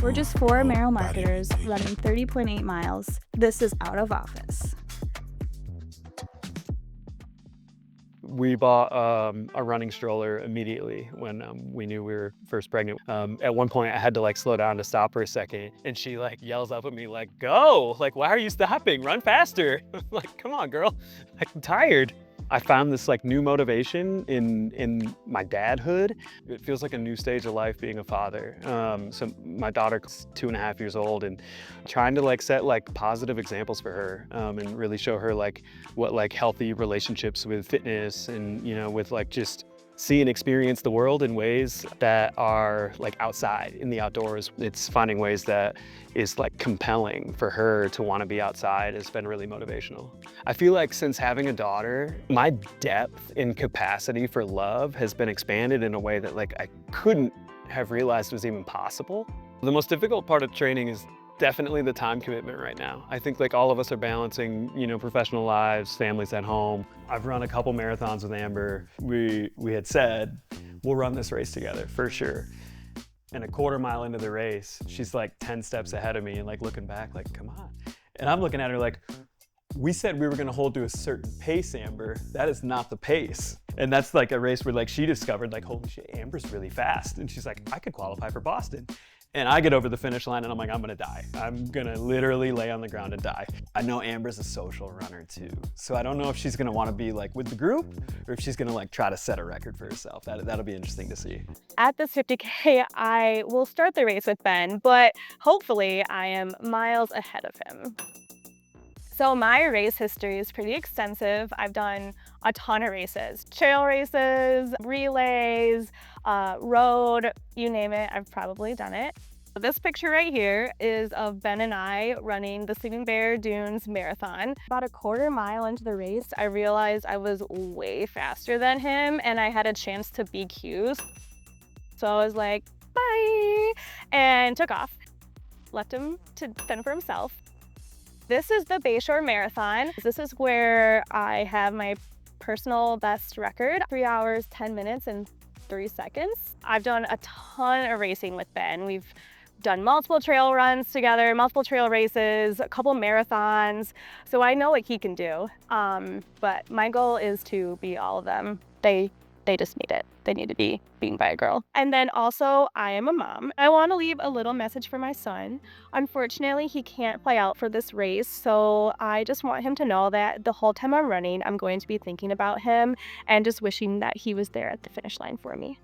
We're just four Merrell marketers running 30.8 miles. This is out of office. We bought a running stroller immediately when we knew we were first pregnant. At one point I had to like slow down to stop for a second, and she like yells up at me like, "Go! Like, why are you stopping? Run faster!" Like, come on, girl. I'm tired. I found this like new motivation in my dadhood. It feels like a new stage of life being a father. So my daughter's 2.5 years old, and trying to like set like positive examples for her, and really show her like what like healthy relationships with fitness and, you know, with like just see and experience the world in ways that are like outside in the outdoors. It's finding ways that is like compelling for her to want to be outside has been really motivational. I feel like since having a daughter, my depth and capacity for love has been expanded in a way that like I couldn't have realized was even possible. The most difficult part of training is definitely the time commitment right now. I think like all of us are balancing, you know, professional lives, families at home. I've run a couple marathons with Amber. We had said, we'll run this race together for sure. And a quarter mile into the race, she's like 10 steps ahead of me and like looking back like, come on. And I'm looking at her like, we said we were gonna hold to a certain pace, Amber. That is not the pace. And that's like a race where like she discovered like, holy shit, Amber's really fast. And she's like, I could qualify for Boston. And I get over the finish line and I'm like, I'm gonna die. I'm gonna literally lay on the ground and die. I know Amber's a social runner too. So I don't know if she's gonna wanna be like with the group or if she's gonna like try to set a record for herself. That'll be interesting to see. At this 50K, I will start the race with Ben, but hopefully I am miles ahead of him. So my race history is pretty extensive. I've done a ton of races, trail races, relays, road, you name it, I've probably done it. This picture right here is of Ben and I running the Sleeping Bear Dunes Marathon. About a quarter mile into the race, I realized I was way faster than him and I had a chance to BQ. So I was like, bye, and took off. Left him to fend for himself. This is the Bayshore Marathon. This is where I have my personal best record, 3 hours, 10 minutes, and 3 seconds. I've done a ton of racing with Ben. We've done multiple trail runs together, multiple trail races, a couple marathons. So I know what he can do. But my goal is to be all of them. They just need it. They need to be beaten by a girl. And then also, I am a mom. I want to leave a little message for my son. Unfortunately, he can't fly out for this race, so I just want him to know that the whole time I'm running, I'm going to be thinking about him and just wishing that he was there at the finish line for me.